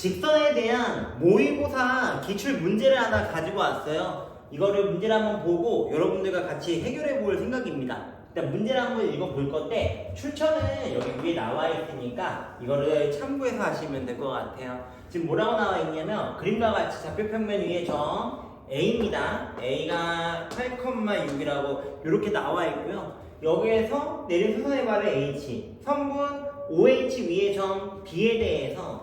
직선에 대한 모의고사 기출 문제를 하나 가지고 왔어요. 이거를 문제를 한번 보고 여러분들과 같이 해결해 볼 생각입니다. 일단 문제를 한번 읽어 볼 건데 출처는 여기 위에 나와 있으니까 이거를 참고해서 하시면 될 것 같아요. 지금 뭐라고 나와 있냐면 그림과 같이 좌표 평면 위에 점 A입니다. A가 8,6이라고 이렇게 나와 있고요. 여기에서 내린 수선의 발을 H, 선분 OH 위에 점 B에 대해서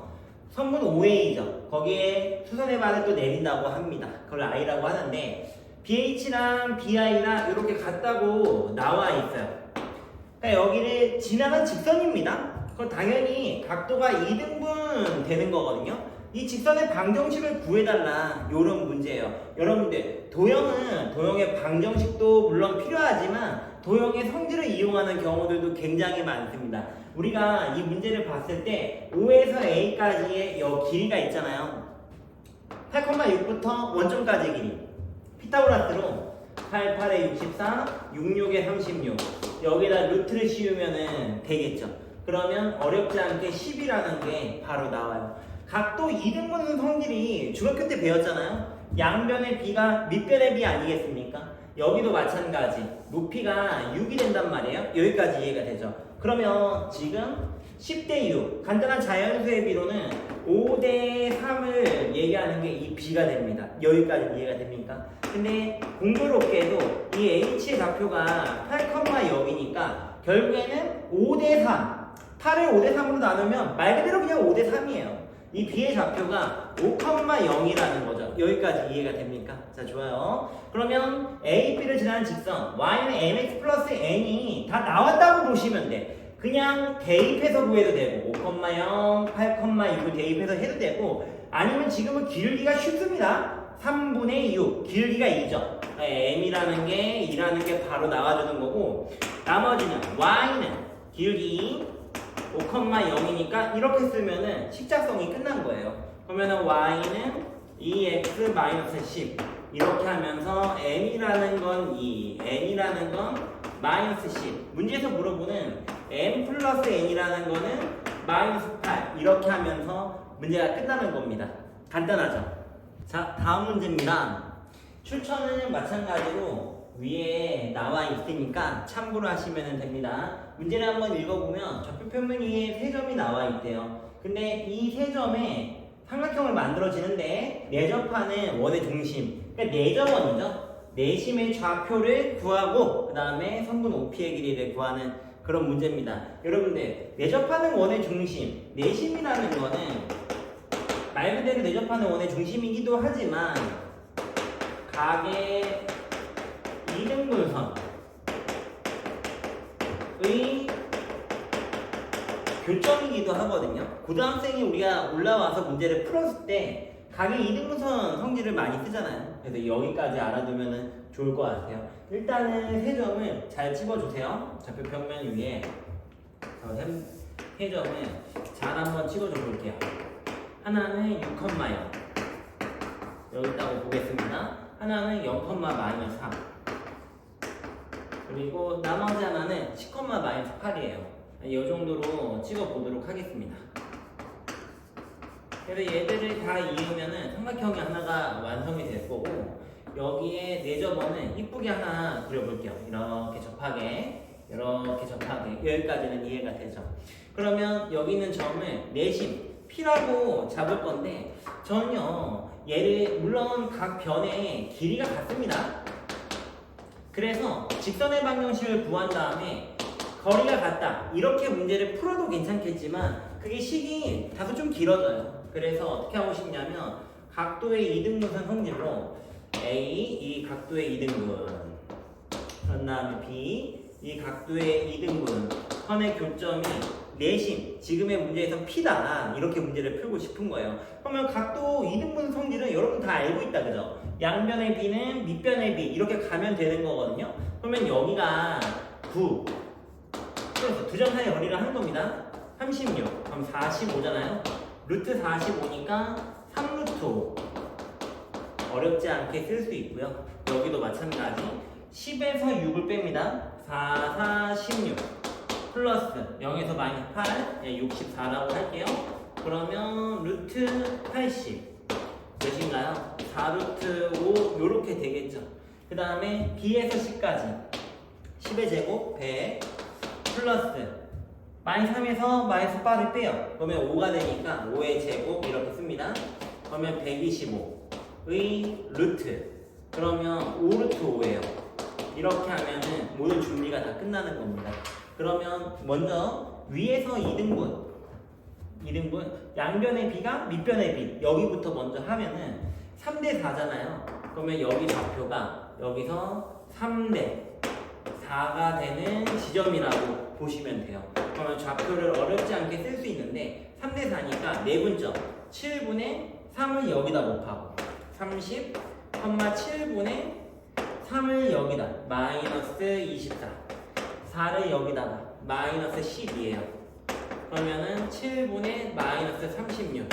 선분 OA죠. 거기에 수선의 발을 또 내린다고 합니다. 그걸 I라고 하는데 BH랑 BI랑 이렇게 같다고 나와 있어요. 그러니까 여기를 지나는 직선입니다. 그럼 당연히 각도가 2등분 되는 거거든요. 이 직선의 방정식을 구해달라 이런 문제예요. 여러분들 도형의 방정식도 물론 필요하지만 도형의 성질을 이용하는 경우들도 굉장히 많습니다. 우리가 이 문제를 봤을 때 O에서 A까지의 이 길이가 있잖아요. 8,6부터 원점까지 길이 피타고라스로 8, 8에 64, 66에 36 여기다 루트를 씌우면 되겠죠. 그러면 어렵지 않게 10이라는 게 바로 나와요. 각도 2등분 성질이 중학교 때 배웠잖아요. 양변의 B가 밑변의 B 아니겠습니까? 여기도 마찬가지 높이가 6이 된단 말이에요. 여기까지 이해가 되죠. 그러면 지금 10대 6 간단한 자연수의 비로는 5대 3을 얘기하는 게 이 B가 됩니다. 여기까지 이해가 됩니까? 근데 공교롭게도 이 H의 좌표가 8,0이니까 결국에는 5대 3 8을 5대 3으로 나누면 말 그대로 그냥 5대 3이에요. 이 B의 좌표가 5,0이라는 거죠. 여기까지 이해가 됩니까? 자, 좋아요. 그러면 A, B를 지나는 직선 Y는 mx 플러스 n이 다 나왔다고 보시면 돼. 그냥 대입해서 구해도 되고 5,0, 8,6을 대입해서 해도 되고 아니면 지금은 길기가 쉽습니다. 3분의 6 길기가 2죠. m이라는 게 2라는 게 바로 나와주는 거고 나머지는 Y는 길기 5,0이니까 이렇게 쓰면은 식자성이 끝난 거예요. 그러면은 y는 2x-10 이렇게 하면서 m이라는 건 2, n이라는 건 마이너스 10. 문제에서 물어보는 m 플러스 n이라는 거는 마이너스 8 이렇게 하면서 문제가 끝나는 겁니다. 간단하죠? 자, 다음 문제입니다. 출처는 마찬가지로 위에 나와 있으니까 참고로 하시면 됩니다. 문제를 한번 읽어보면 좌표 평면 위에 세 점이 나와 있대요. 근데 이 세 점에 삼각형을 만들어지는데 내접하는 원의 중심, 그러니까 내접원이죠. 내심의 좌표를 구하고 그 다음에 선분 OP의 길이를 구하는 그런 문제입니다. 여러분들 내접하는 원의 중심, 내심이라는 거는 말 그대로 내접하는 원의 중심이기도 하지만 각의 이등분선의 교점이기도 하거든요. 고등학생이 우리가 올라와서 문제를 풀었을 때 각의 이등분선 성질을 많이 쓰잖아요. 그래서 여기까지 알아두면 좋을 것 같아요. 일단은 세 점을 잘 찍어주세요. 좌표 평면 위에 세 점을 잘 한번 찍어줘 볼게요. 하나는 6,0 여기 있다고 보겠습니다. 하나는 0,-3 그리고 나머지 하나는 10,-8이에요. 이 정도로 찍어보도록 하겠습니다. 그래서 얘들을 다 이으면은 삼각형이 하나가 완성이 될 거고 여기에 내접원은 이쁘게 하나 그려볼게요. 이렇게 접하게 여기까지는 이해가 되죠. 그러면 여기 있는 점을 내심 P라고 잡을 건데 저는요 얘를 물론 각 변의 길이가 같습니다. 그래서 직선의 방정식을 구한 다음에 거리가 같다 이렇게 문제를 풀어도 괜찮겠지만 그게 식이 다소 좀 길어져요. 그래서 어떻게 하고 싶냐면 각도의 이등분선 성질로 A 이 각도의 이등분 그런 다음에 B 이 각도의 이등분 선의 교점이 내심 지금의 문제에서 P다 이렇게 문제를 풀고 싶은 거예요. 그러면 각도 이등분 성질은 여러분 다 알고 있다 그죠? 양변의 B는 밑변의 B 이렇게 가면 되는 거거든요. 그러면 여기가 9 그래서 두 점 사이의 거리를 하는 겁니다. 36 그럼 45잖아요. 루트 45니까 3루트 5 어렵지 않게 쓸 수 있고요. 여기도 마찬가지 10에서 6을 뺍니다. 4, 4, 16 플러스 0에서 마이너스 8 64라고 할게요. 그러면 루트 80 몇인가요? 4루트 5 요렇게 되겠죠. 그 다음에 B에서 C까지 10의 제곱 100 플러스 마이너스 3에서 마이너스 8을 빼요. 그러면 5가 되니까 5의 제곱 이렇게 씁니다. 그러면 125의 루트 그러면 5루트 5예요. 이렇게 하면은 모든 준비가 다 끝나는 겁니다. 그러면 먼저 위에서 2등분 양변의 B가 밑변의 B 여기부터 먼저 하면은 3대 4잖아요. 그러면 여기 좌표가 여기서 3대 4가 되는 지점이라고 보시면 돼요. 그러면 좌표를 어렵지 않게 쓸 수 있는데 3대 4니까 내분점 7분의 3을 여기다 곱하고 30, 7분의 3을 여기다 마이너스 24 4를 여기다가 마이너스 12예요. 그러면은 7분의 마이너스 36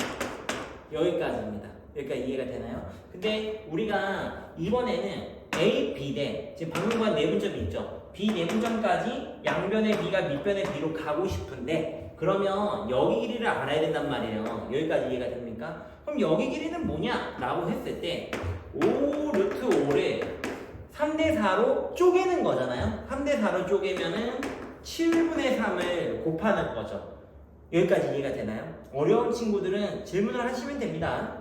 여기까지입니다. 여기까지 이해가 되나요? 근데 우리가 이번에는 A, B 대 지금 방금 본 내분점이 있죠. B 내분점까지 양변의 B가 밑변의 B로 가고 싶은데 그러면 여기 길이를 알아야 된단 말이에요. 여기까지 이해가 됩니까? 그럼 여기 길이는 뭐냐? 라고 했을 때 5 루트 5를 3대 4로 쪼개는 거잖아요. 3대 4로 쪼개면은 7분의 3을 곱하는 거죠. 여기까지 이해가 되나요? 어려운 친구들은 질문을 하시면 됩니다.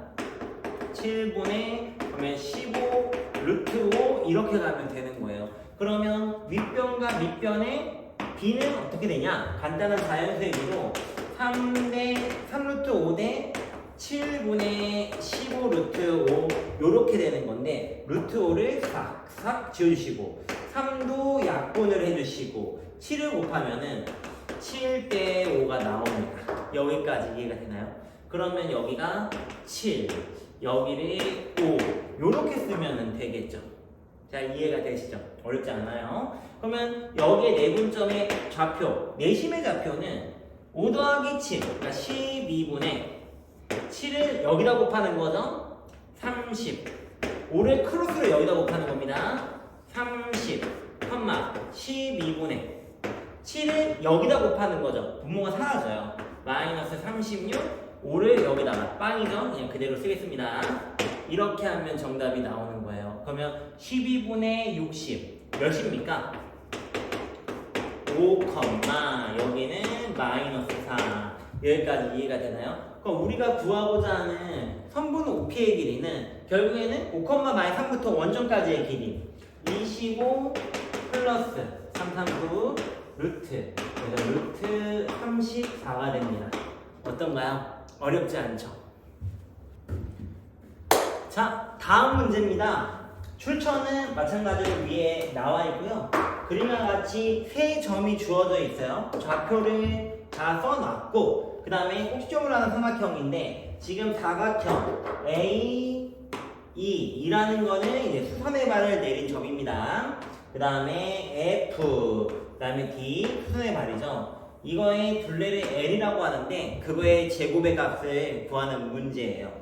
7분의 그러면 15 루트 5 이렇게 가면 되는 거예요. 그러면 윗변과 밑변의 B는 어떻게 되냐? 간단한 자연수의 비로 3루트 5대 7분의 15 루트 5 요렇게 되는 건데 루트 5를 싹싹 지워주시고 3도 약분을 해주시고 7을 곱하면은 7대 5가 나옵니다. 여기까지 이해가 되나요? 그러면 여기가 7 여기를 5 요렇게 쓰면 되겠죠. 자, 이해가 되시죠? 어렵지 않아요. 그러면 여기에 내분점의 좌표, 내심의 좌표는 5 더하기 7, 그러니까 12분의 7을 여기다 곱하는 거죠. 30 5를 크로스로 여기다 곱하는 겁니다. 30, 12분의 7을 여기다 곱하는 거죠. 분모가 사라져요. 마이너스 36 5를 여기다가 빵이죠. 그냥 그대로 쓰겠습니다. 이렇게 하면 정답이 나오는 거예요. 그러면 12분의 60 몇입니까? 5, 여기는 마이너스 4 여기까지 이해가 되나요? 그럼 우리가 구하고자 하는 선분 OP의 길이는 결국에는 5, 마이너스 3부터 원점까지의 길이 25 플러스 339 루트 그래서 루트 34가 됩니다. 어떤가요? 어렵지 않죠? 자, 다음 문제입니다. 출처는 마찬가지로 위에 나와 있고요. 그림과 같이 세 점이 주어져 있어요. 좌표를 다 써놨고 그 다음에 꼭지점으로 하는 삼각형인데 지금 사각형 A, E라는 거는 이제 수선의 발을 내린 점입니다. 그 다음에 F, 그 다음에 D, 수선의 발이죠. 이거의 둘레를 L이라고 하는데 그거의 제곱의 값을 구하는 문제예요.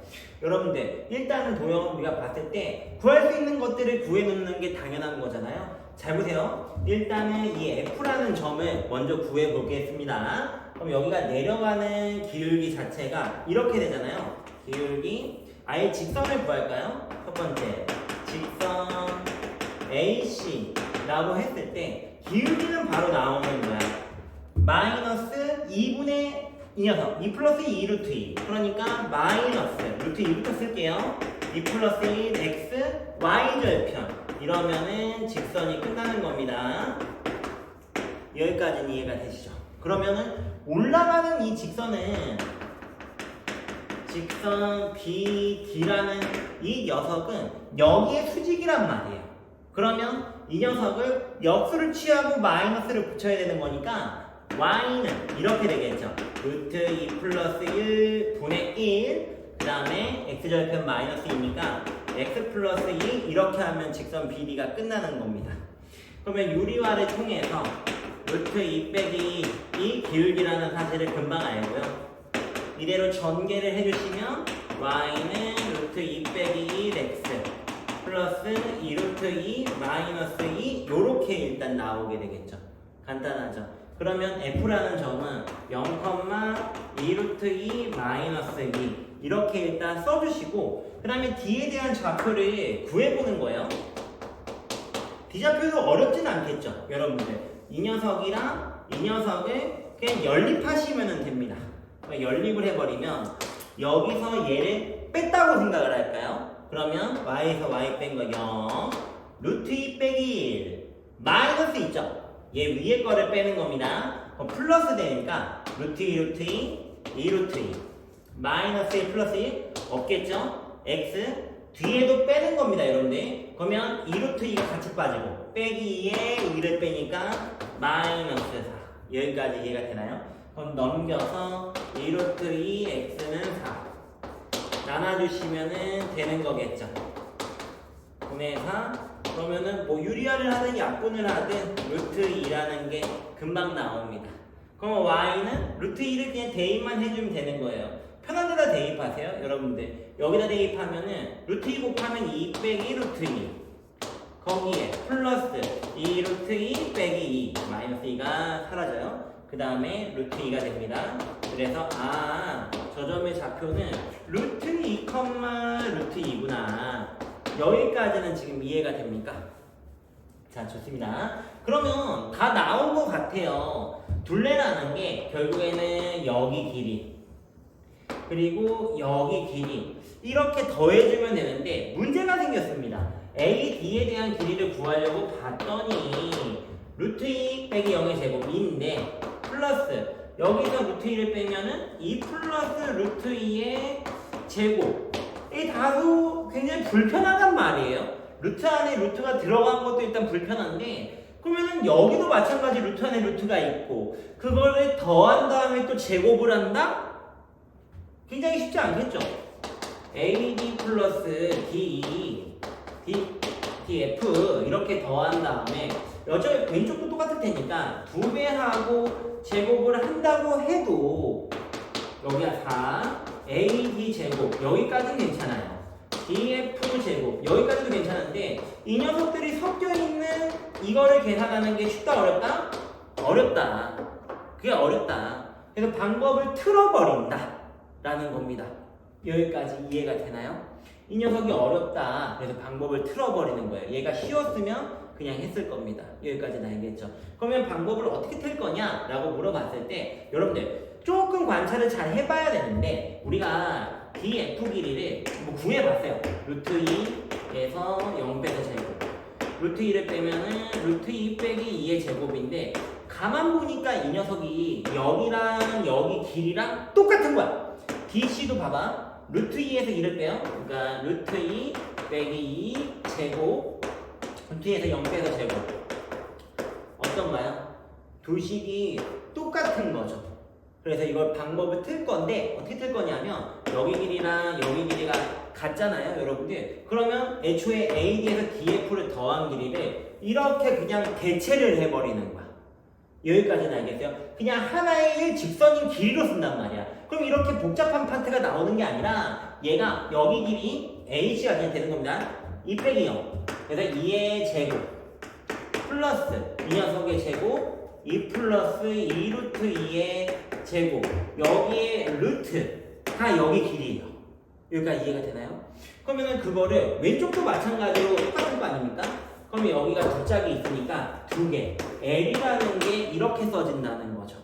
여러분들 일단은 도형을 우리가 봤을 때 구할 수 있는 것들을 구해놓는 게 당연한 거잖아요. 잘 보세요. 일단은 이 F라는 점을 먼저 구해 보겠습니다. 그럼 여기가 내려가는 기울기 자체가 이렇게 되잖아요. 기울기 아예 직선을 구할까요? 첫 번째 직선 AC라고 했을 때 기울기는 바로 나오는 거야. 마이너스 2분의 이 녀석 2 플러스 2 루트 2 그러니까 마이너스 루트 2부터 쓸게요. 2 플러스 1 x y절편 이러면은 직선이 끝나는 겁니다. 여기까지는 이해가 되시죠? 그러면은 올라가는 이 직선은 직선 BD라는 이 녀석은 여기에 수직이란 말이에요. 그러면 이 녀석을 역수를 취하고 마이너스를 붙여야 되는 거니까 y는 이렇게 되겠죠. 루트 2 플러스 1 분의 1 그 다음에 x절편 마이너스 2니까 x 플러스 2 이렇게 하면 직선 BD가 끝나는 겁니다. 그러면 유리화를 통해서 루트 2 빼기 이 기울기라는 사실을 금방 알고요. 이대로 전개를 해주시면 y는 루트 2 빼기 1x 플러스 2 루트 2 마이너스 2 요렇게 일단 나오게 되겠죠. 간단하죠. 그러면 f라는 점은 0,2 루트 2 마이너스 2 이렇게 일단 써주시고 그 다음에 d에 대한 좌표를 구해보는 거예요. d 좌표도 어렵진 않겠죠 여러분들. 이 녀석이랑 이 녀석을 그냥 연립하시면 됩니다. 연립을 해버리면 여기서 얘를 뺐다고 생각을 할까요? 그러면 y에서 y 뺀 거 0 루트 2 빼기 1 마이너스 있죠? 얘 위에 거를 빼는 겁니다. 플러스 되니까 루트 2 루트 2 2 루트 2 마이너스 1 플러스 1 없겠죠? x 뒤에도 빼는 겁니다 여러분들. 그러면 2 루트 2가 같이 빠지고 빼기 2에 2를 빼니까 마이너스 4 여기까지 이해가 되나요? 그럼 넘겨서 2 루트 2 x는 4 나눠주시면 되는 거겠죠. 분의 4 그러면은 뭐 유리화를 하든 약분을 하든 루트 2라는 게 금방 나옵니다. 그럼 y는 루트 2를 그냥 대입만 해주면 되는 거예요. 편한 데다 대입하세요 여러분들. 여기다 대입하면은 루트 2 곱하면 2 빼기 루트 2 거기에 플러스 2 루트 2 빼기 2 마이너스 2가 사라져요. 그 다음에 루트 2가 됩니다. 그래서 저 점의 좌표는 루트 2, 루트 2구나. 여기까지는 지금 이해가 됩니까? 자, 좋습니다. 그러면 다 나온 것 같아요. 둘레라는 게 결국에는 여기 길이 그리고 여기 길이 이렇게 더해주면 되는데 문제가 생겼습니다. A, D에 대한 길이를 구하려고 봤더니 루트 2 빼기 0의 제곱인데 플러스 여기서 루트 2를 빼면은 2 플러스 루트 2의 제곱 이 다소 굉장히 불편하단 말이에요. 루트 안에 루트가 들어간 것도 일단 불편한데 그러면은 여기도 마찬가지 루트 안에 루트가 있고 그거를 더한 다음에 또 제곱을 한다? 굉장히 쉽지 않겠죠? AD 플러스 DF 이렇게 더한 다음에 여쪽 왼쪽도 똑같을 테니까 2배 하고 제곱을 한다고 해도 여기가 4 AD 제곱 여기까지는 괜찮아요. DF 제곱 여기까지도 괜찮은데 이 녀석들이 섞여 있는 이거를 계산하는 게 쉽다 어렵다? 어렵다. 그게 어렵다. 그래서 방법을 틀어버린다 라는 겁니다. 여기까지 이해가 되나요? 이 녀석이 어렵다. 그래서 방법을 틀어버리는 거예요. 얘가 쉬웠으면 그냥 했을 겁니다. 여기까지는 알겠죠? 그러면 방법을 어떻게 틀 거냐? 라고 물어봤을 때 여러분들 조금 관찰을 잘 해봐야 되는데 우리가 DF 길이를 뭐 구해봤어요. 루트 2에서 0 빼서 제곱 루트 2를 빼면은 루트 2 빼기 2의 제곱인데 가만 보니까 이 녀석이 여기랑 여기 길이랑 똑같은 거야. DC도 봐봐. 루트 2에서 2를 빼요. 그러니까 루트 2 빼기 2 제곱 루트 2에서 0 빼서 제곱 어떤가요? 두 식이 똑같은 거죠. 그래서 이걸 방법을 틀 건데 어떻게 틀 거냐면 여기 길이랑 여기 길이가 같잖아요 여러분들. 그러면 애초에 AD에서 DF를 더한 길이를 이렇게 그냥 대체를 해버리는 거야. 여기까지는 알겠어요? 그냥 하나의 일직선인 길이로 쓴단 말이야. 그럼 이렇게 복잡한 파트가 나오는 게 아니라 얘가 여기 길이 H가 그냥 되는 겁니다. 2 빼기 0 그래서 2의 제곱 플러스 이 녀석의 제곱 2 플러스 2 루트 2의 제곱 여기에 루트 다 여기 길이에요. 여기까지 이해가 되나요? 그러면은 그거를 왼쪽도 마찬가지로 똑같은 거 아닙니까? 그러면 여기가 두 짝이 있으니까 두 개 L이라는 게 이렇게 써진다는 거죠.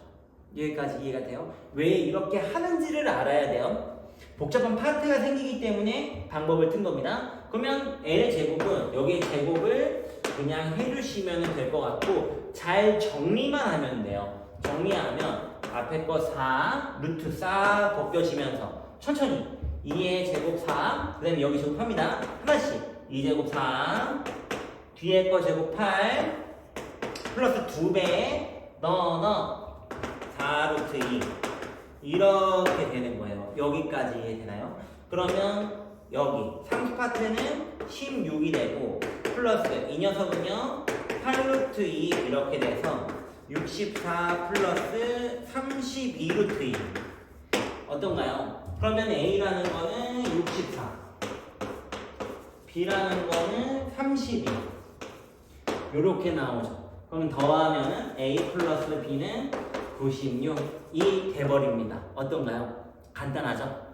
여기까지 이해가 돼요? 왜 이렇게 하는지를 알아야 돼요. 복잡한 파트가 생기기 때문에 방법을 튼 겁니다. 그러면 L의 제곱은 여기의 제곱을 그냥 해주시면 될 것 같고 잘 정리만 하면 돼요. 정리하면 앞에 거 4 루트 4 벗겨지면서 천천히 2의 제곱 4 그 다음에 여기 제곱합니다. 하나씩 2제곱 4 뒤에 거 제곱 8 플러스 2배 넣어 4 루트 2 이렇게 되는 거예요. 여기까지 이해되나요? 그러면 여기 3파트는 16이 되고 플러스 이 녀석은요 8 루트 2 이렇게 돼서 64 플러스 32 루트 2 어떤가요? 그러면 A라는 거는 64 B라는 거는 32 요렇게 나오죠. 그럼 더하면은 A 플러스 B는 96이 돼버립니다. 어떤가요? 간단하죠?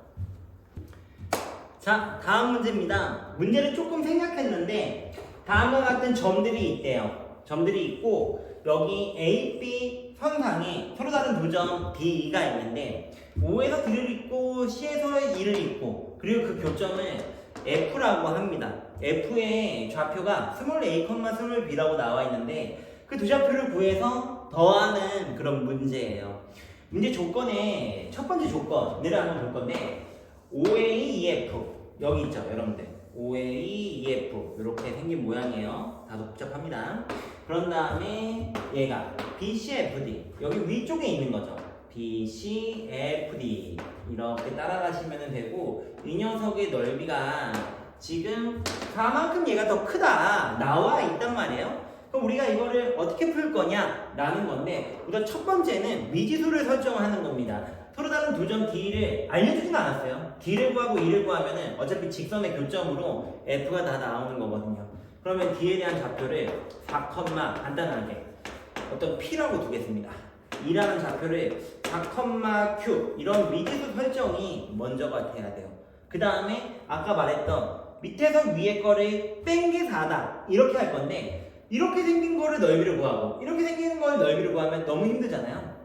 자, 다음 문제입니다. 문제를 조금 생략했는데 다음과 같은 점들이 있대요. 점들이 있고 여기 A, B 선상에 서로 다른 두 점 D가 있는데 O에서 D를 잇고 C에서 E를 잇고 그리고 그 교점을 F라고 합니다. F의 좌표가 스몰 a, 스몰 b라고 나와 있는데 그 두 좌표를 구해서 더하는 그런 문제예요. 문제 조건에 첫 번째 조건을 한번 볼 건데 OAEF 여기 있죠, 여러분들. OAEF 이렇게 생긴 모양이에요. 다소 복잡합니다. 그런 다음에 얘가 BCFD 여기 위쪽에 있는 거죠. BCFD 이렇게 따라가시면 되고 이 녀석의 넓이가 지금 4만큼 얘가 더 크다 나와 있단 말이에요. 그럼 우리가 이거를 어떻게 풀 거냐 라는 건데 우선 첫 번째는 미지수를 설정하는 겁니다. 서로 다른 두 점 D를 알려주진 않았어요. D를 구하고 E를 구하면은 어차피 직선의 교점으로 F가 다 나오는 거거든요. 그러면 D에 대한 좌표를 4, 간단하게 어떤 P라고 두겠습니다. E라는 좌표를 4,Q 이런 미지수 설정이 먼저가 돼야 돼요. 그 다음에 아까 말했던 밑에서 위에 거를 뺀 게 4다 이렇게 할 건데 이렇게 생긴 거를 넓이를 구하고 이렇게 생기는 거를 넓이를 구하면 너무 힘들잖아요.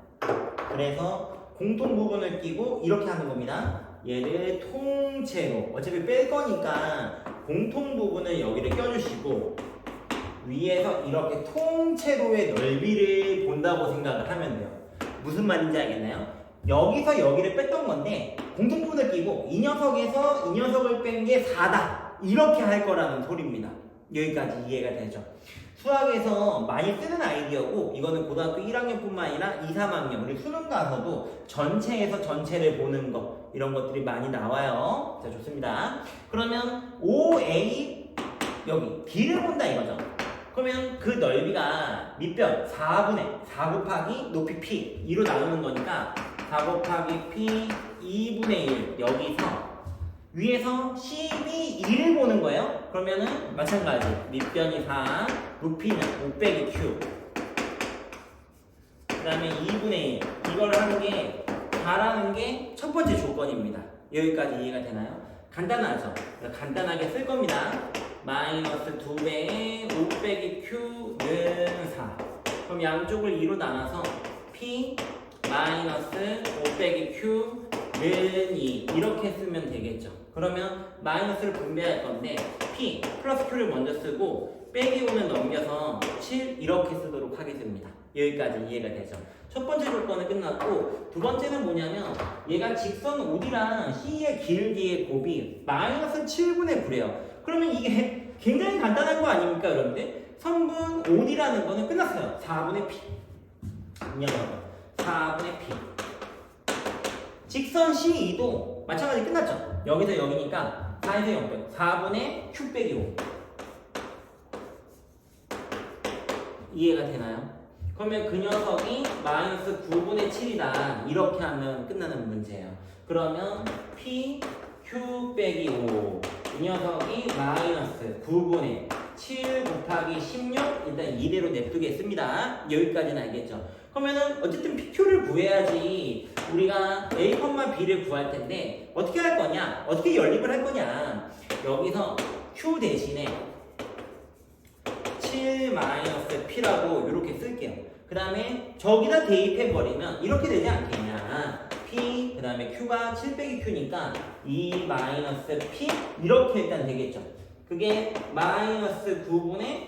그래서 공통 부분을 끼고 이렇게 하는 겁니다. 얘를 통째로 어차피 뺄 거니까 공통 부분을 여기를 껴주시고 위에서 이렇게 통째로의 넓이를 본다고 생각을 하면 돼요. 무슨 말인지 알겠나요? 여기서 여기를 뺐던 건데 공통 부분을 끼고 이 녀석에서 이 녀석을 뺀 게 4다 이렇게 할 거라는 소리입니다. 여기까지 이해가 되죠? 수학에서 많이 쓰는 아이디어고 이거는 고등학교 1학년뿐만 아니라 2, 3학년 우리 수능 가서도 전체에서 전체를 보는 거 이런 것들이 많이 나와요. 자, 좋습니다. 그러면 OA 여기 D를 본다 이거죠. 그러면 그 넓이가 밑변 4분의 4 곱하기 높이 P 2로 나누는 거니까 4 곱하기 P 2분의 1 여기서 위에서 CB 2를 보는 거예요. 그러면은 마찬가지 밑변이 4 높이는 5 빼기 Q 그 다음에 2분의 1 이걸 하는 게 다라는 게 첫 번째 조건입니다. 여기까지 이해가 되나요? 간단하죠? 간단하게 쓸 겁니다. 마이너스 2배의 5 빼기 Q는 4 그럼 양쪽을 2로 나눠서 P 마이너스 5 빼기 Q는 2 이렇게 쓰면 되겠죠. 그러면 마이너스를 분배할 건데 P 플러스 Q를 먼저 쓰고 빼기 5는 넘겨서 7 이렇게 쓰도록 하겠습니다. 여기까지 이해가 되죠. 첫 번째 조건은 끝났고 두 번째는 뭐냐면 얘가 직선 OD랑 C의 길기의 곱이 마이너스 7분의 9래요. 그러면 이게 굉장히 간단한 거 아닙니까 여러분들? 선분 OD라는 거는 끝났어요. 4분의 P 4분의 P 직선 C2도 마찬가지 끝났죠. 여기서 여기니까 4에서 0 빼고 4분의 Q 빼기 5 이해가 되나요? 그러면 그 녀석이 마이너스 9분의 7이다 이렇게 하면 끝나는 문제예요. 그러면 P Q 빼기 5 이 녀석이 마이너스 9분의 7 곱하기 16 일단 이대로 냅두겠습니다. 여기까지는 알겠죠? 그러면은 어쨌든 PQ를 구해야지 우리가 A, B를 구할 텐데 어떻게 할 거냐? 어떻게 연립을 할 거냐? 여기서 Q 대신에 7-P라고 이렇게 쓸게요. 그 다음에 저기다 대입해버리면 이렇게 되지 않겠냐? P 그 다음에 Q가 7 빼기 Q니까 2-P 이렇게 일단 되겠죠. 그게 마이너스 9분의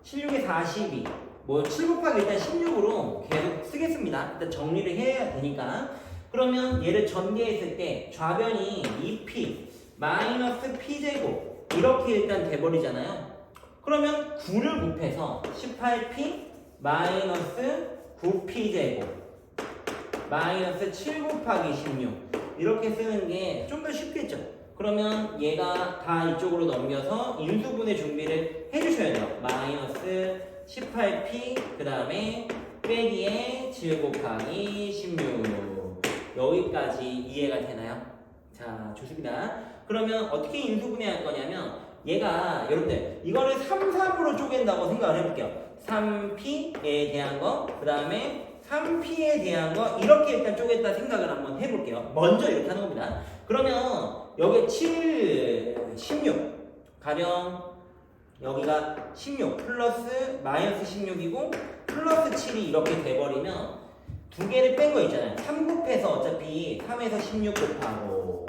16의 42 뭐 7 곱하기 일단 16으로 계속 쓰겠습니다. 일단 정리를 해야 되니까. 그러면 얘를 전개했을 때 좌변이 2P 마이너스 P제곱 이렇게 일단 돼버리잖아요. 그러면 9를 곱해서 18P 마이너스 9P제곱 마이너스 7 곱하기 16 이렇게 쓰는 게 좀 더 쉽겠죠. 그러면 얘가 다 이쪽으로 넘겨서 인수분해 준비를 해주셔야 돼요. 마이너스 18P 그 다음에 빼기에 7 곱하기 16 여기까지 이해가 되나요? 자, 좋습니다. 그러면 어떻게 인수분해할 거냐면 얘가 여러분들 이거를 3, 3으로 쪼갠다고 생각을 해볼게요. 3p에 대한 거, 그 다음에 3p에 대한 거 이렇게 일단 쪼갰다 생각을 한번 해볼게요. 먼저 이렇게 하는 겁니다. 그러면 여기 7, 16 가령 여기가 16 플러스 마이너스 16이고 플러스 7이 이렇게 돼버리면 두 개를 뺀 거 있잖아요. 3 곱해서 어차피 3에서 16 곱하고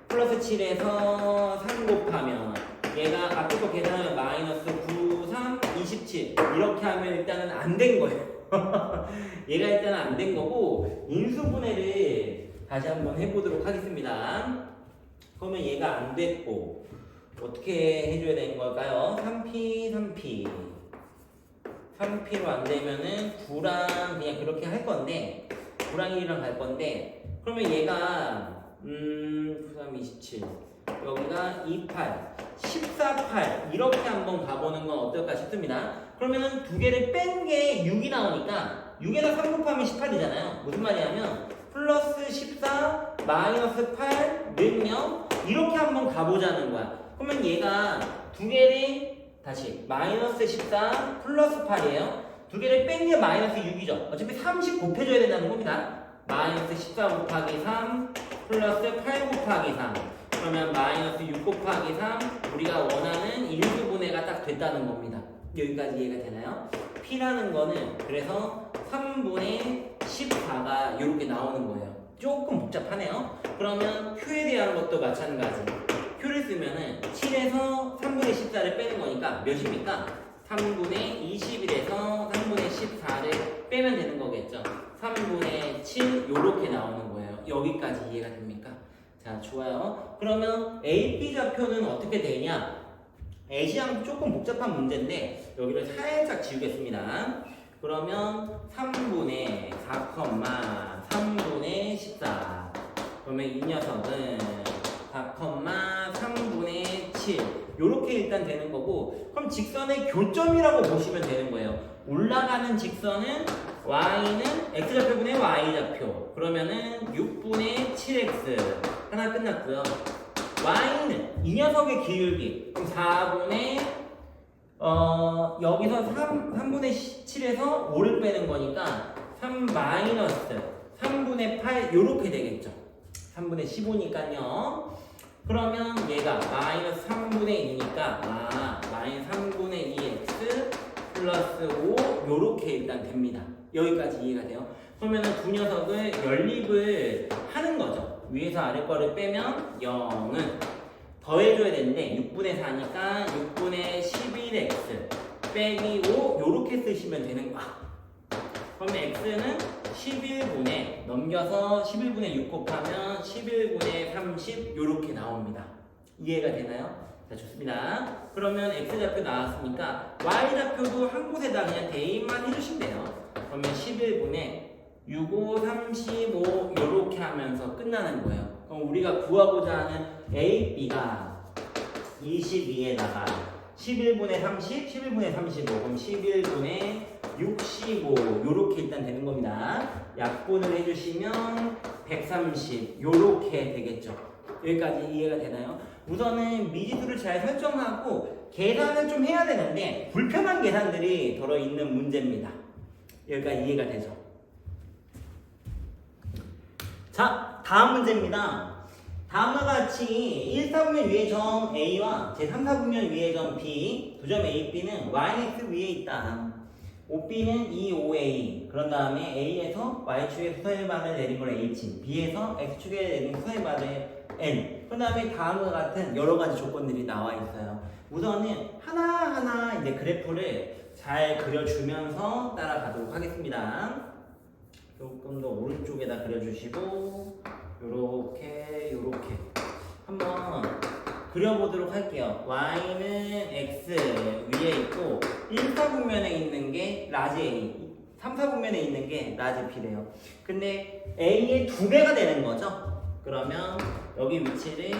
플러스 7에서 3 곱하면 얘가 앞에 거 계산하면 마이너스 9, 3, 27 이렇게 하면 일단은 안 된 거예요. 얘가 일단은 안 된 거고 인수분해를 다시 한번 해보도록 하겠습니다. 그러면 얘가 안 됐고 어떻게 해줘야 되는 걸까요? 3p로 안 되면은 9랑 그냥 그렇게 할 건데 9랑 1이랑 갈 건데 그러면 얘가 9, 3, 27 여기가 2, 8 14, 8 이렇게 한번 가보는 건 어떨까 싶습니다. 그러면은 두 개를 뺀 게 6이 나오니까 6에다 3 곱하면 18이잖아요. 무슨 말이냐면 플러스 14 마이너스 8는 0 이렇게 한번 가보자는 거야. 그러면 얘가 두 개를 다시 마이너스 14 플러스 8이에요. 두 개를 뺀 게 마이너스 6이죠. 어차피 30 곱해줘야 된다는 겁니다. 마이너스 14 곱하기 3 플러스 8 곱하기 3 그러면 마이너스 6 곱하기 3 우리가 원하는 인수분해가 딱 됐다는 겁니다. 여기까지 이해가 되나요? P라는 거는 그래서 3분의 14가 이렇게 나오는 거예요. 조금 복잡하네요. 그러면 Q에 대한 것도 마찬가지. Q를 쓰면은 7에서 3분의 14를 빼는 거니까 몇입니까? 3분의 21에서 3분의 14를 빼면 되는 거겠죠. 3분의 7 요렇게 나오는 거예요. 여기까지 이해가 됩니까? 자, 좋아요. 그러면 A, B 좌표는 어떻게 되냐? A시랑 조금 복잡한 문제인데 여기를 살짝 지우겠습니다. 그러면 3분의 4, 3분의 14 그러면 이 녀석은 4, 3분의 7 요렇게 일단 되는 거고 그럼 직선의 교점이라고 보시면 되는 거예요. 올라가는 직선은 y는 x좌표분의 y좌표 그러면은 6분의 7x 하나 끝났고요. y는 이 녀석의 기울기 그럼 4분의 여기서 3분의 7에서 5를 빼는 거니까 3 마이너스 3분의 8 요렇게 되겠죠. 3분의 15니까요. 그러면 얘가 마이너스 3분의 2니까 마이너스 3분의 2x 플러스 5 요렇게 일단 됩니다. 여기까지 이해가 돼요. 그러면은 두 녀석을 연립을 하는 거죠. 위에서 아래 거를 빼면 0은 더해줘야 되는데 6분의 4니까 6분의 11x 빼기 5 요렇게 쓰시면 되는 거야. 그러면 x는 11분의 넘겨서 11분의 6 곱하면 11분의 30 요렇게 나옵니다. 이해가 되나요? 자, 좋습니다. 그러면 x좌표 나왔으니까 y좌표도 한 곳에다 그냥 대입만 해주시면 돼요. 그러면 11분의 6, 5, 35 요렇게 하면서 끝나는 거예요. 그럼 우리가 구하고자 하는 A, B가 22에다가 11분의 30, 11분의 35 그럼 11분의 65 요렇게 일단 되는 겁니다. 약분을 해주시면 130 요렇게 되겠죠. 여기까지 이해가 되나요? 우선은 미지수를 잘 설정하고 계산을 좀 해야 되는데 불편한 계산들이 들어있는 문제입니다. 여기까지 이해가 되죠? 자, 다음 문제입니다. 다음과 같이 1사분면 위의 점 A와 제3사분면 위의 점 B 두 점 A, B는 YX 위에 있다. OB는 2OA 그런 다음에 A에서 Y축의 수선일반을 내린 걸 H B에서 X축에 내린 수선일반을 N 그 다음에 다음과 같은 여러 가지 조건들이 나와 있어요. 우선은 하나하나 이제 그래프를 잘 그려주면서 따라가도록 하겠습니다. 조금 더 오른쪽에다 그려주시고 요렇게 한번 그려보도록 할게요. Y는 X 위에 있고 1사분면에 있는 게 라지 A 3사분면에 있는 게 라지 B래요. 근데 A의 2배가 되는 거죠. 그러면 여기 위치를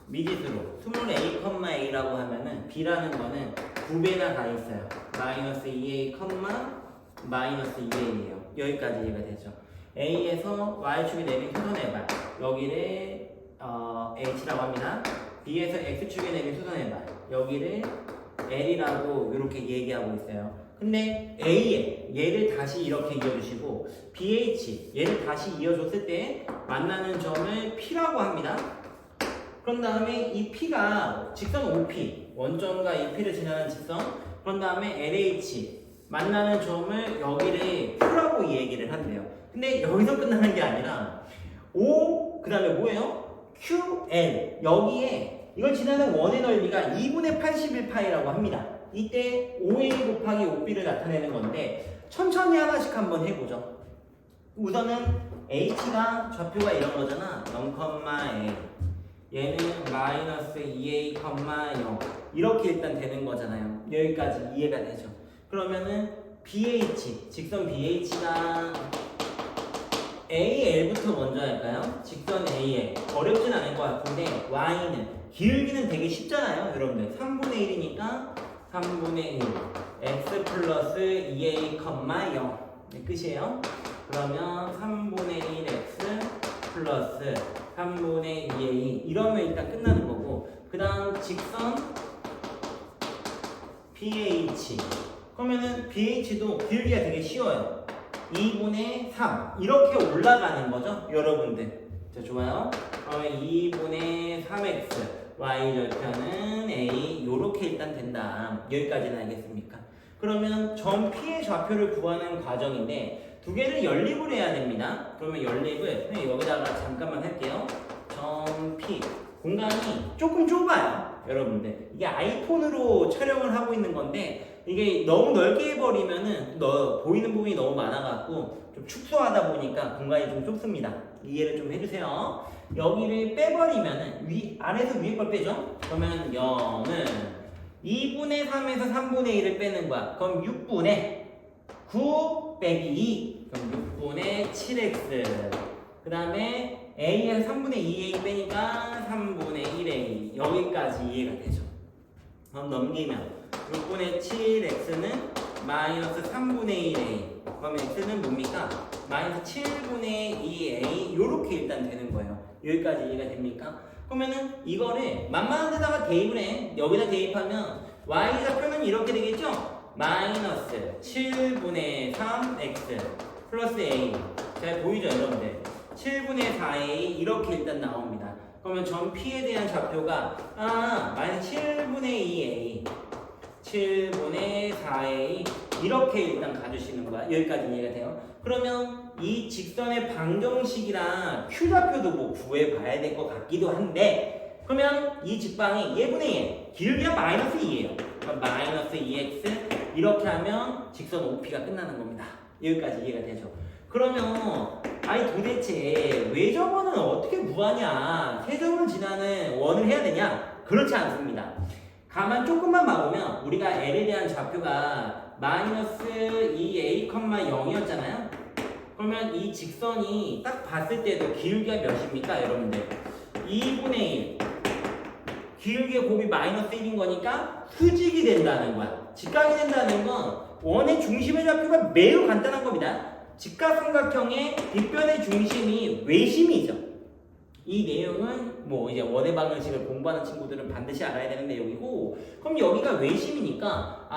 미지수로 스몰 A,A라고 하면은 B라는 거는 9배나 가 있어요. 마이너스 2A, 마이너스 2A예요. 여기까지 이해가 되죠. A에서 Y축이 내린 수선해발 여기를 H라고 합니다. B에서 X축에 내린 수선해발 여기를 L이라고 이렇게 얘기하고 있어요. 근데 A에 얘를 다시 이렇게 이어주시고 BH 얘를 다시 이어줬을 때 만나는 점을 P라고 합니다. 그런 다음에 이 P가 직선 OP 원점과 이 P를 지나는 직선 그런 다음에 LH 만나는 점을 여기를 Q라고 얘기를 한대요. 근데 여기서 끝나는 게 아니라 O 그 다음에 뭐예요? QL 여기에 이걸 지나는 원의 넓이가 2분의 81파이라고 합니다. 이때 OA 곱하기 OB를 나타내는 건데 천천히 하나씩 한번 해보죠. 우선은 H가 좌표가 이런 거잖아. 0,A 얘는 마이너스 2A, 0 이렇게 일단 되는 거잖아요. 여기까지 이해가 되죠. 그러면은 BH 직선 BH가 AL부터 먼저 할까요? 직선 AL 어렵진 않을 것 같은데 Y는 기울기는 되게 쉽잖아요 여러분들. 3분의 1이니까 3분의 1 x 플러스 2a, 0 끝이에요. 그러면 3분의 1 x 플러스 3분의 2a 이러면 일단 끝나는 거고 그 다음 직선 BH 그러면은 BH도 기울기가 되게 쉬워요. 2분의 3 이렇게 올라가는 거죠 여러분들. 자 좋아요. 그러면 2분의 3x y절편은 a 요렇게 일단 된다. 여기까지는 알겠습니까? 그러면 점 P의 좌표를 구하는 과정인데 두 개를 연립을 해야 됩니다. 그러면 연립을 여기다가 잠깐만 할게요. 점 P 공간이 조금 좁아요 여러분들. 이게 아이폰으로 촬영을 하고 있는 건데 이게 너무 넓게 해버리면은 보이는 부분이 너무 많아갖고 좀 축소하다 보니까 공간이 좀 좁습니다. 이해를 좀 해주세요. 여기를 빼버리면은 아래에서 위에 걸 빼죠? 그러면 0은 2분의 3에서 3분의 1을 빼는 거야. 그럼 6분의 9 빼기 2 그럼 6분의 7x 그 다음에 a에서 3분의 2a 빼니까 3분의 1a 여기까지 이해가 되죠. 그럼 넘기면 6분의 7x는 마이너스 3분의 1a 그러면 x는 뭡니까? 마이너스 7분의 2a 요렇게 일단 되는 거예요. 여기까지 이해가 됩니까? 그러면은 이거를 만만한 데다가 대입을 해. 여기다 대입하면 y좌표는 이렇게 되겠죠? 마이너스 7분의 3x 플러스 a 잘 보이죠 여러분들? 7분의 4a 이렇게 일단 나옵니다. 그러면 점 P에 대한 좌표가 마이너스 7분의 2a 7분의 4a 이렇게 일단 가주시는 거야. 여기까지 이해가 돼요? 그러면 이 직선의 방정식이랑 Q좌표도 뭐 구해봐야 될 것 같기도 한데 그러면 이 직방이 얘분의 얘 기울기가 마이너스 2예요. 그럼 마이너스 2x 이렇게 하면 직선 OP가 끝나는 겁니다. 여기까지 이해가 되죠? 그러면 아니 도대체 외접원은 어떻게 구하냐? 세점을 지나는 원을 해야 되냐? 그렇지 않습니다. 가만 조금만 봐보면 우리가 L에 대한 좌표가 마이너스 2a, 0이었잖아요. 그러면 이 직선이 딱 봤을 때도 기울기가 몇입니까 여러분들? 2분의 1 기울기의 곱이 마이너스 1인 거니까 수직이 된다는 거야. 직각이 된다는 건 원의 중심의 좌표가 매우 간단한 겁니다. 직각삼각형의 뒷변의 중심이 외심이죠. 이 내용은 뭐 이제 원의 방정식을 공부하는 친구들은 반드시 알아야 되는 내용이고 그럼 여기가 외심이니까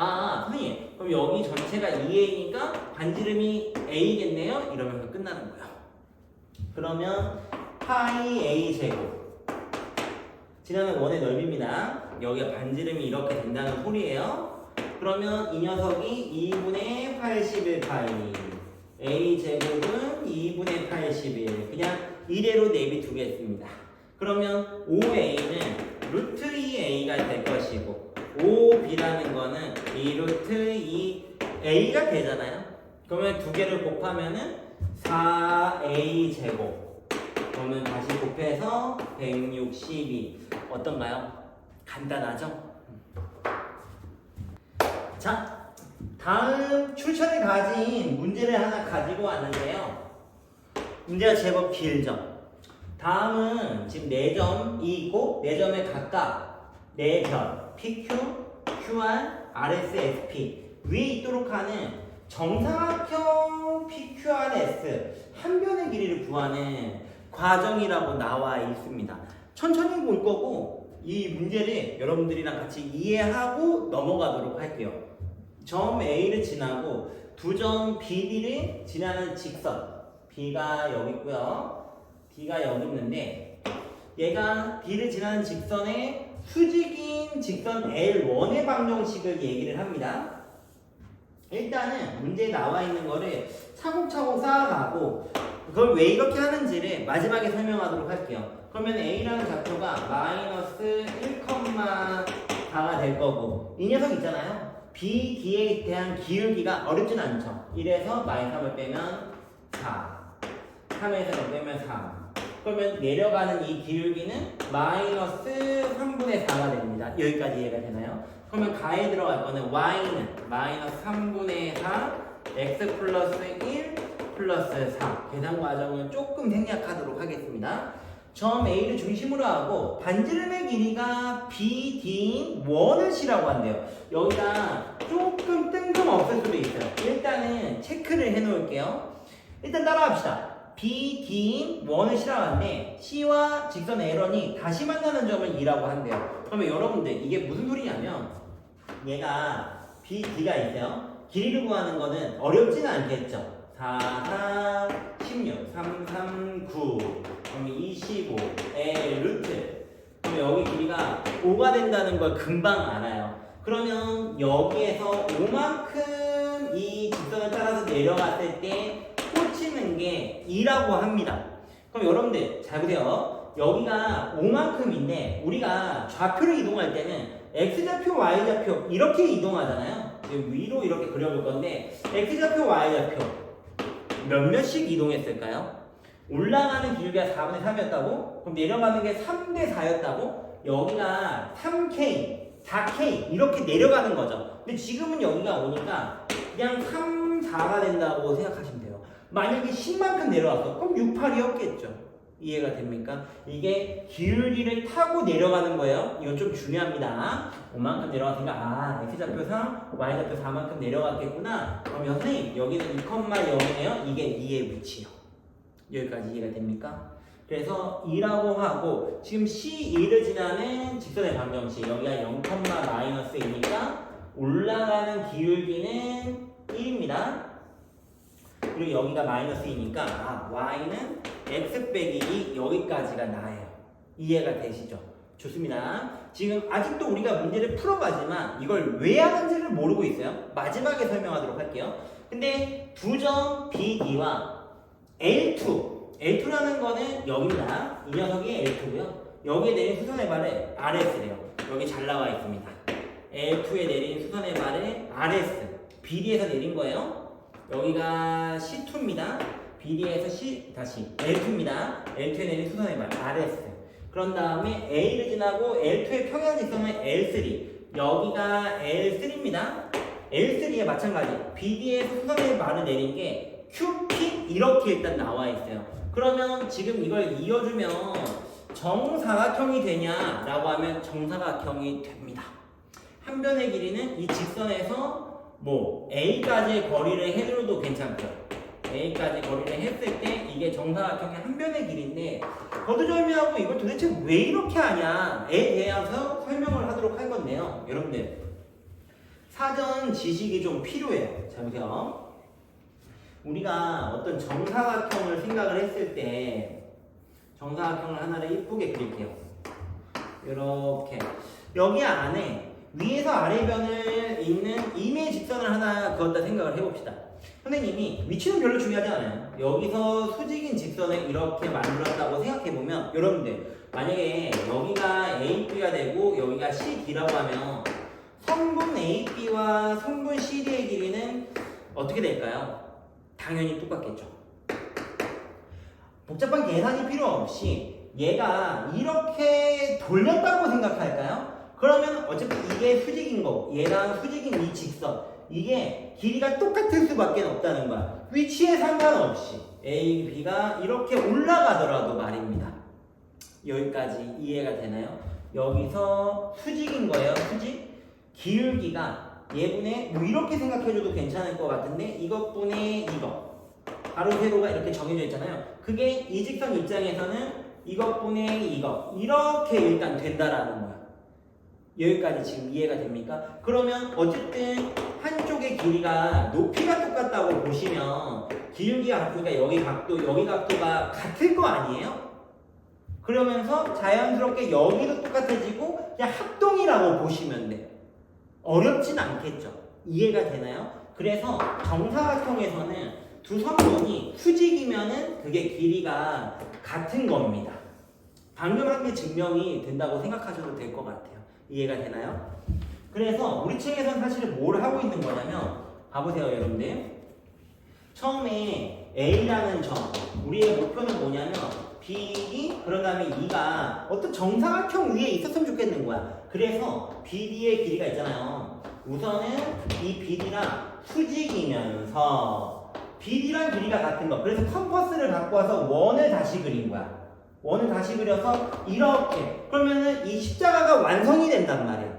선생님 그럼 여기 전체가 2a니까 반지름이 a겠네요? 이러면서 끝나는 거예요. 그러면 파이 a 제곱 지나는 원의 넓이입니다. 여기가 반지름이 이렇게 된다는 소리예요. 그러면 이 녀석이 2분의 81파이 a 제곱은 2분의 81 그냥 이대로 내비두겠습니다. 그러면 5a는 루트 2a가 될 것이고 5b라는 거는 2루트 2a가 되잖아요. 그러면 두 개를 곱하면은 4a 제곱 그러면 다시 곱해서 162 어떤가요? 간단하죠? 자, 다음 출처를 가진 문제를 하나 가지고 왔는데요. 문제가 제법 길죠. 다음은 지금 4점이 있고 4점에 각각 4변 PQ, QR, RS, SP 위에 있도록 하는 정사각형 PQRS 한 변의 길이를 구하는 과정이라고 나와 있습니다. 천천히 볼 거고 이 문제를 여러분들이랑 같이 이해하고 넘어가도록 할게요. 점 A를 지나고 두 점 B, D를 지나는 직선 B가 여기 있고요. D가 여기 있는데 얘가 B를 지나는 직선의 수직인 직선 L1의 방정식을 얘기를 합니다. 일단은 문제에 나와 있는 거를 차곡차곡 쌓아가고 그걸 왜 이렇게 하는지를 마지막에 설명하도록 할게요. 그러면 A라는 좌표가 마이너스 1,4가 될 거고 이 녀석 있잖아요. B, D에 대한 기울기가 어렵진 않죠. 1에서 마이너스 3을 빼면 4 3에서 0 빼면 3 그러면 내려가는 이 기울기는 마이너스 3분의 4가 됩니다. 여기까지 이해가 되나요? 그러면 가에 들어갈 거는 y는 마이너스 3분의 4 x 플러스 1 플러스 4 계산 과정을 조금 생략하도록 하겠습니다. 점 A를 중심으로 하고 반지름의 길이가 BD인 원을 C라고 한대요. 여기가 조금 뜬금없을 수도 있어요. 일단은 체크를 해놓을게요. 일단 따라합시다. BD인 원을 C라고 하는데 C와 직선 L1이 다시 만나는 점을 2라고 한대요. 그러면 여러분들 이게 무슨 소리냐면 얘가 BD가 있어요. 길이를 구하는 거는 어렵지는 않겠죠. 4, 4, 16, 3, 3, 9, 그럼 25, L 루트. 그럼 여기 길이가 5가 된다는 걸 금방 알아요. 그러면 여기에서 5만큼 이 직선을 따라서 내려갔을 때 꽂히는 게 2라고 합니다. 그럼 여러분들 잘 보세요. 여기가 5만큼인데 우리가 좌표를 이동할 때는 X좌표, Y좌표 이렇게 이동하잖아요. 위로 이렇게 그려볼 건데 X좌표, Y좌표 몇몇씩 이동했을까요? 올라가는 길이가 4분의 3이었다고? 그럼 내려가는 게 3대 4였다고? 여기가 3K, 4K 이렇게 내려가는 거죠. 근데 지금은 여기가 오니까 그냥 3, 4가 된다고 생각하시면 돼요. 만약에 10만큼 내려왔어. 그럼 6, 8이었겠죠. 이해가 됩니까? 이게 기울기를 타고 내려가는 거예요. 이건 좀 중요합니다. 5만큼 내려갔으니까 X좌표 3, Y좌표 4만큼 내려갔겠구나. 그럼 선생님 여기는 2,0이네요. 이게 2의 위치요. 여기까지 이해가 됩니까? 그래서 2라고 하고 지금 C2를 지나는 직선의 방정식 여기가 0, 마이너스 2니까 올라가는 기울기는 1입니다. 그리고 여기가 마이너스 2니까 y는 x 빼기 2 여기까지가 나예요. 이해가 되시죠? 좋습니다. 지금 아직도 우리가 문제를 풀어가지만 이걸 왜 하는지를 모르고 있어요. 마지막에 설명하도록 할게요. 근데 두 점 BD와 L2라는 거는 여기입니다. 이 녀석이 L2고요. 여기에 내린 수선의 발에 RS래요. 여기 잘 나와 있습니다. L2에 내린 수선의 발에 RS BD에서 내린 거예요. 여기가 C2입니다. BD에서 다시 L2입니다. L2에 내린 수선의 발 RS. 그런 다음에 A를 지나고 L2의 평행직선은 L3. 여기가 L3입니다. L3에 마찬가지. BD에서 수선의 발을 내린 게 QP 이렇게 일단 나와 있어요. 그러면 지금 이걸 이어주면 정사각형이 되냐라고 하면 정사각형이 됩니다. 한 변의 길이는 이 직선에서 A까지의 거리를 해줘도 괜찮죠. A까지 거리를 했을 때 이게 정사각형의 한 변의 길인데 거두절미하고 이걸 도대체 왜 이렇게 하냐에 대해서 설명을 하도록 할 건데요. 여러분들 사전 지식이 좀 필요해요. 자 보세요. 우리가 어떤 정사각형을 생각을 했을 때 정사각형을 하나를 이쁘게 그릴게요. 이렇게 여기 안에 위에서 아래변을 잇는 임의 직선을 하나 그었다 생각을 해봅시다. 선생님이 위치는 별로 중요하지 않아요. 여기서 수직인 직선을 이렇게 만들었다고 생각해보면 여러분들 만약에 여기가 AB가 되고 여기가 CD라고 하면 선분 AB와 선분 CD의 길이는 어떻게 될까요? 당연히 똑같겠죠. 복잡한 계산이 필요 없이 얘가 이렇게 돌렸다고 생각할까요? 그러면 어차피 이게 수직인 거고 얘랑 수직인 이 직선 이게 길이가 똑같을 수밖에 없다는 거야. 위치에 상관없이 A, B가 이렇게 올라가더라도 말입니다. 여기까지 이해가 되나요? 여기서 수직인 거예요. 수직 기울기가 얘분의 이렇게 생각해줘도 괜찮을 것 같은데 이것분의 이거 가로 세로가 이렇게 정해져 있잖아요. 그게 이 직선 입장에서는 이것분의 이거 이렇게 일단 된다라는 거야. 여기까지 지금 이해가 됩니까? 그러면 어쨌든 한쪽의 길이가 높이가 똑같다고 보시면 기울기가 같으니까 여기 각도가 같을 거 아니에요? 그러면서 자연스럽게 여기도 똑같아지고 그냥 합동이라고 보시면 돼. 어렵진 않겠죠. 이해가 되나요? 그래서 정사각형에서는 두 선분이 수직이면은 그게 길이가 같은 겁니다. 방금 한 게 증명이 된다고 생각하셔도 될 것 같아요. 이해가 되나요? 그래서 우리 책에서는 사실은 뭘 하고 있는 거냐면 봐보세요 여러분들. 처음에 A라는 점 우리의 목표는 뭐냐면 B, 그런 다음에 2가 어떤 정사각형 위에 있었으면 좋겠는 거야. 그래서 BD의 길이가 있잖아요. 우선은 이 BD랑 수직이면서 BD랑 길이가 같은 거. 그래서 컴퍼스를 갖고 와서 원을 다시 그린 거야. 원을 다시 그려서 이렇게. 그러면은 이 십자가가 완성이 된단 말이야.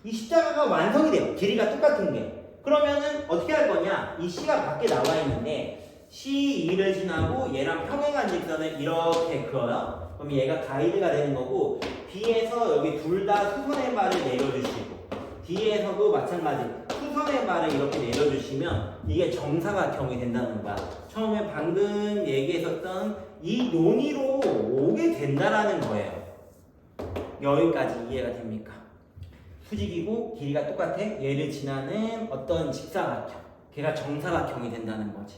이 십자가가 완성이 돼요. 길이가 똑같은 게. 그러면은 어떻게 할 거냐? 이 C가 밖에 나와 있는데 C2를 지나고 얘랑 평행한 직선을 이렇게 그어요. 그럼 얘가 가이드가 되는 거고 B에서 여기 둘 다 수선의 말을 내려주시고 D에서도 마찬가지 수선의 말을 이렇게 내려주시면 이게 정사각형이 된다는 거야. 처음에 방금 얘기했었던 이 논의로 오게 된다라는 거예요. 여기까지 이해가 됩니까? 수직이고 길이가 똑같아. 얘를 지나는 어떤 직사각형, 걔가 정사각형이 된다는 거지.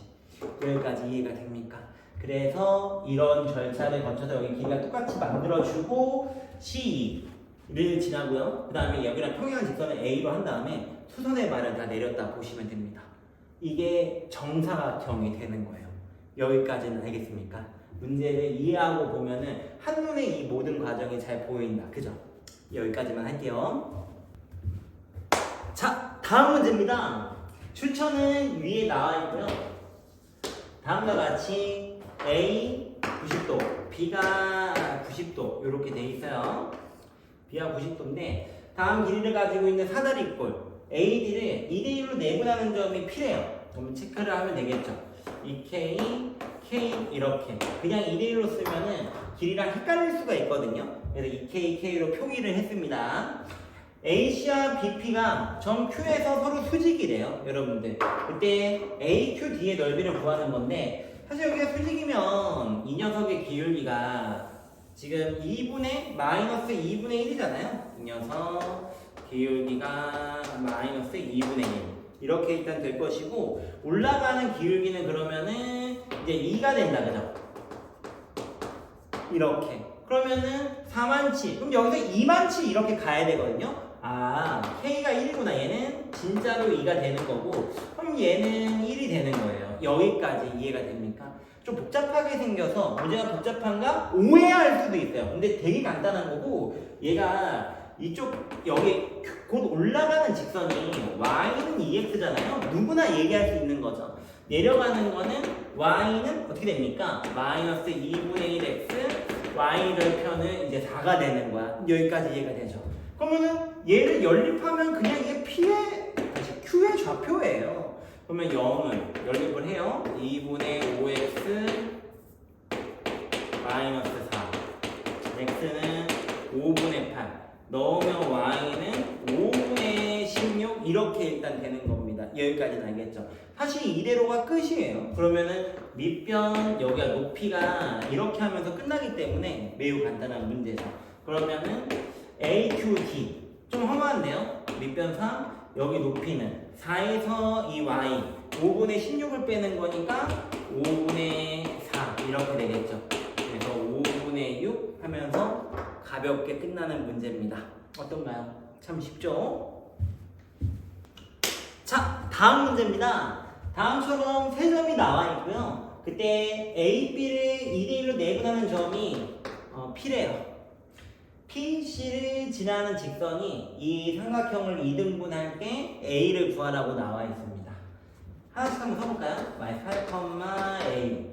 여기까지 이해가 됩니까? 그래서 이런 절차를 거쳐서 여기 길이가 똑같이 만들어주고 C를 지나고요. 그 다음에 여기랑 평행한 직선을 A로 한 다음에 수선의 말을 다 내렸다 보시면 됩니다. 이게 정사각형이 되는 거예요. 여기까지는 알겠습니까? 문제를 이해하고 보면은 한눈에 이 모든 과정이 잘 보인다. 그죠? 여기까지만 할게요. 자, 다음 문제입니다. 추천은 위에 나와 있고요. 다음과 같이 A 90도, B가 90도 이렇게 돼 있어요. B가 90도인데 다음 길이를 가지고 있는 사다리꼴 AD를 2대1로 내분하는 점이 필요해요. 그러면 체크를 하면 되겠죠. 이 K, K 이렇게 그냥 2대1로 쓰면은 길이랑 헷갈릴 수가 있거든요. 그래서 2K, K로 표기를 했습니다. AC와 BP가 점 Q에서 서로 수직이래요. 여러분들 그때 AQ, D의 넓이를 구하는 건데 사실 여기가 수직이면 이 녀석의 기울기가 지금 2분의 마이너스 2분의 1이잖아요. 이 녀석 기울기가 마이너스 2분의 1 이렇게 일단 될 것이고 올라가는 기울기는 그러면은 이제 2가 된다 그죠? 이렇게 그러면은 4만치 그럼 여기서 2만치 이렇게 가야 되거든요. 아 K가 1이구나. 얘는 진짜로 2가 되는 거고 그럼 얘는 1이 되는 거예요. 여기까지 이해가 됩니까? 좀 복잡하게 생겨서 문제가 복잡한가 오해할 수도 있어요. 근데 되게 간단한 거고 얘가 이쪽 여기 곧 올라가는 직선이 y는 2x잖아요. 누구나 얘기할 수 있는 거죠. 내려가는 거는 y는 어떻게 됩니까? 마이너스 2분의 1x y를 펴는 이제 4가 되는 거야. 여기까지 이해가 되죠. 그러면은 얘를 연립하면 그냥 이게 p의 다시 q의 좌표예요. 그러면 0을 연립을 해요. 2분의 5x 마이너스 4 x는 5분의 8 넣으면 y는 5분의 16 이렇게 일단 되는 겁니다. 여기까지는 알겠죠? 사실 이대로가 끝이에요. 그러면은 밑변 여기가 높이가 이렇게 하면서 끝나기 때문에 매우 간단한 문제죠. 그러면은 AQD 좀 허무한데요? 밑변 3 여기 높이는 4에서 이 y 5분의 16을 빼는 거니까 5분의 4 이렇게 되겠죠. 그래서 5분의 6 하면서 가볍게 끝나는 문제입니다. 어떤가요? 참 쉽죠? 자, 다음 문제입니다. 다음처럼 세 점이 나와 있고요. 그때 A, B를 2대1로 내분하는 점이 필요해요. P, C를 지나는 직선이 이 삼각형을 2등분할 때 A를 구하라고 나와 있습니다. 하나씩 한번 써볼까요? y8, A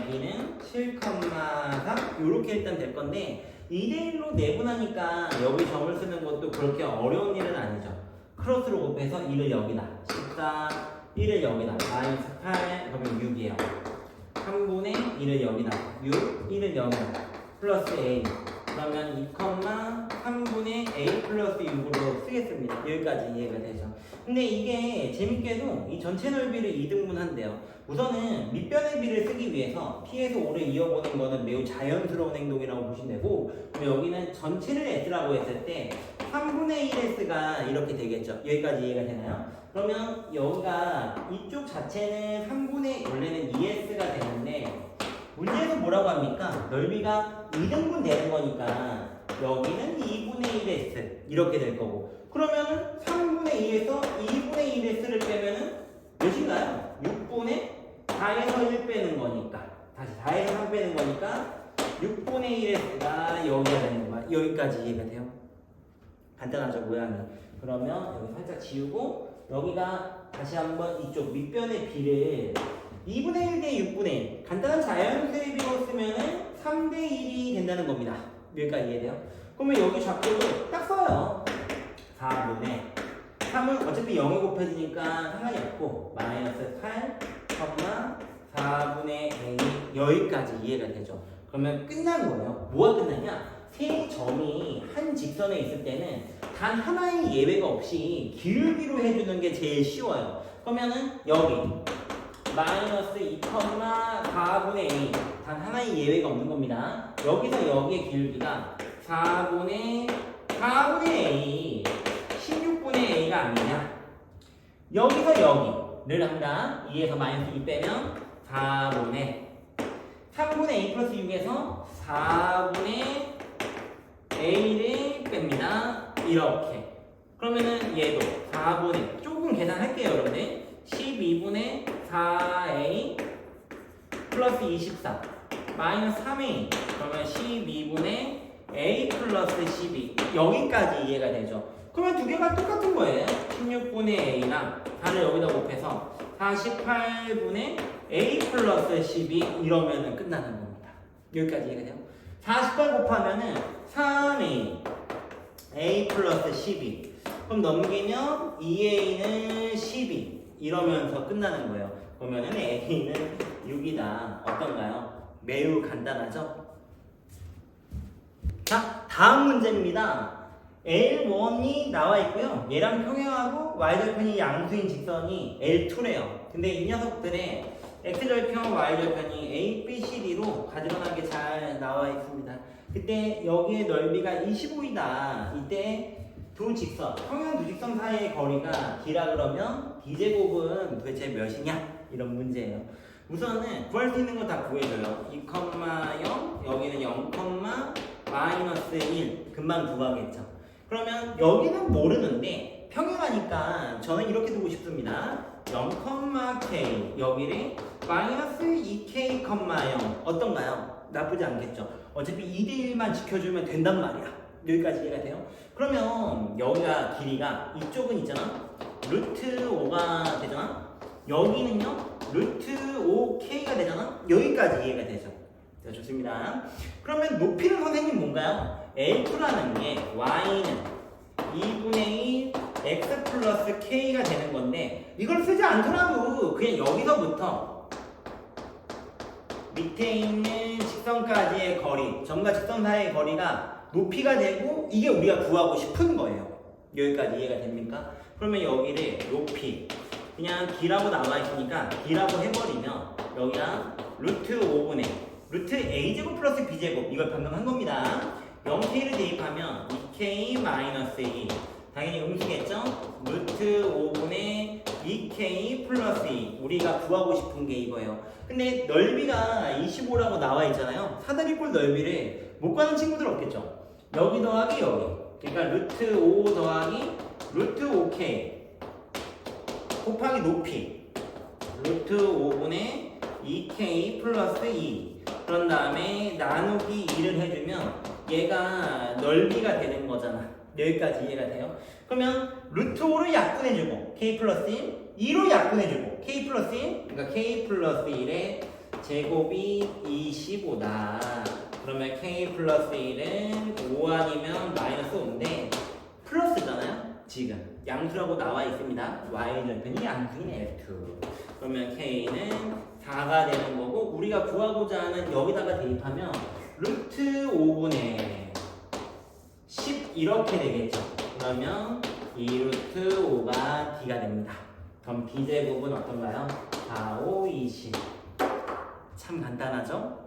B는 7, 3 이렇게 일단 될 건데 2대1로 내분하니까 여기 점을 쓰는 것도 그렇게 어려운 일은 아니죠. 크로스로 곱해서 1을 여기다 14, 1을 여기다 마이너스 8 그러면 6이에요. 3분의 1을 여기다 6, 1을 여기다 플러스 a. 그러면 2,3분의 a 플러스 6으로 쓰겠습니다. 여기까지 이해가 되죠. 근데 이게 재밌게도 이 전체 넓이를 2등분 한대요. 우선은 밑변의 비를 쓰기 위해서 P에서 O를 이어보는 거는 매우 자연스러운 행동이라고 보시면 되고, 여기는 전체를 S라고 했을 때 3분의 1S가 이렇게 되겠죠. 여기까지 이해가 되나요? 그러면 여기가 이쪽 자체는 3분의 원래는 2S가 되는데, 문제에서 뭐라고 합니까? 넓이가 2등분 되는 거니까 여기는 2분의 1S 이렇게 될 거고, 그러면은 3분의 2에서 2분의 1S를 빼면은 몇인가요? 6분의 4에서 1 빼는 거니까, 다시 4에서 3 빼는 거니까 6분의 1S가 여기가 되는 거야. 여기까지 이해가 돼요? 간단하죠, 모양이. 그러면 여기 살짝 지우고, 여기가 다시 한번 이쪽 밑변의 비를 2분의 1 대 6분의 1, 간단한 자연수의 비로 쓰면은 3대 1이 된다는 겁니다. 여기까지 이해돼요? 그러면 여기 좌표를 딱 써요. 4분의 3은 어차피 0이 곱해지니까 상관이 없고, 마이너스 8, 4분의 a. 여기까지 이해가 되죠. 그러면 끝난 거예요. 뭐가 끝나냐? 세 점이 한 직선에 있을 때는 단 하나의 예외가 없이 기울기로 해주는 게 제일 쉬워요. 그러면은 여기 마이너스 2,4분의 a, 단 하나의 예외가 없는 겁니다. 여기서 여기의 기울기가 4분의 a, 16분의 a가 아니냐. 여기서 여기를 한다. 2에서 마이너스 2 빼면 3분의 a 플러스 6에서 4분의 a를 뺍니다. 이렇게. 그러면은 얘도 4분의, 조금 계산할게요, 여러분들. 12분의 4a 플러스 24 마이너스 3a. 그러면 12분의 a 플러스 12. 여기까지 이해가 되죠. 그러면 두 개가 똑같은 거예요. 16분의 a랑 4를 여기다 곱해서 48분의 a 플러스 12 이러면은 끝나는 겁니다. 여기까지 이해가 돼요? 48 곱하면은 3a a 플러스 12. 그럼 넘기면 2a는 12 이러면서 끝나는 거예요. 그러면은 a는 6이다. 어떤가요? 매우 간단하죠? 자, 다음 문제입니다. L1이 나와 있고요. 얘랑 평행하고 y절편이 양수인 직선이 L2래요. 근데 이 녀석들의 x절편, y절편이 A, B, C, D로 가지런하게 잘 나와 있습니다. 그때 여기의 넓이가 25이다. 이때 두 직선, 평행 두 직선 사이의 거리가 D라 그러면 D제곱은 도대체 몇이냐? 이런 문제예요. 우선은 구할 수 있는 거 다 구해줘요. 2,0, 여기는 0, 마이너스 1. 금방 구하겠죠. 그러면 여기는 모르는데 평행하니까 저는 이렇게 두고 싶습니다. 0,k 여기를 마이너스 2k, 0 어떤가요? 나쁘지 않겠죠. 어차피 2대1만 지켜주면 된단 말이야. 여기까지 이해가 돼요? 그러면 여기가 길이가 이쪽은 있잖아. 루트 5가 되잖아. 여기는요 루트 5k가 되잖아. 여기까지 이해가 되죠. 자, 좋습니다. 그러면 높이는 선생님 뭔가요? L2라는 게 y는 2분의 1 x 플러스 k가 되는 건데, 이걸 쓰지 않더라도 그냥 여기서부터 밑에 있는 직선까지의 거리, 점과 직선 사이의 거리가 높이가 되고, 이게 우리가 구하고 싶은 거예요. 여기까지 이해가 됩니까? 그러면 여기를 높이, 그냥 D라고 나와 있으니까 D라고 해버리면 여기가 루트 5분의 루트 A제곱 플러스 B제곱, 이걸 방금 한 겁니다. 0K를 대입하면 2K 마이너스 2. 당연히 음수겠죠? 루트 5분의 2K 플러스 2. 우리가 구하고 싶은 게 이거예요. 근데 넓이가 25라고 나와 있잖아요. 사다리꼴 넓이를 못 구하는 친구들 없겠죠? 여기 더하기 여기. 그러니까 루트 5 더하기 루트 5K 곱하기 높이 루트 5분의 2K 플러스 2. 그런 다음에 나누기 2를 해주면 얘가 넓이가 되는 거잖아. 여기까지 이해가 돼요? 그러면 루트 5를 약분해주고 K 플러스 1, 2로 약분해주고 K 플러스 1, 그러니까 K 플러스 1의 제곱이 25다. 그러면 K 플러스 1은 5 아니면 마이너스 5인데 플러스잖아요? 지금 양수라고 나와 있습니다. Y절편이 양수인 L2. 그러면 K는 4가 되는 거고, 우리가 구하고자 하는 여기다가 대입하면 루트 5분의 10 이렇게 되겠죠. 그러면 2루트 5가 D가 됩니다. 그럼 B제곱은 어떤가요? 4, 5, 20. 참 간단하죠?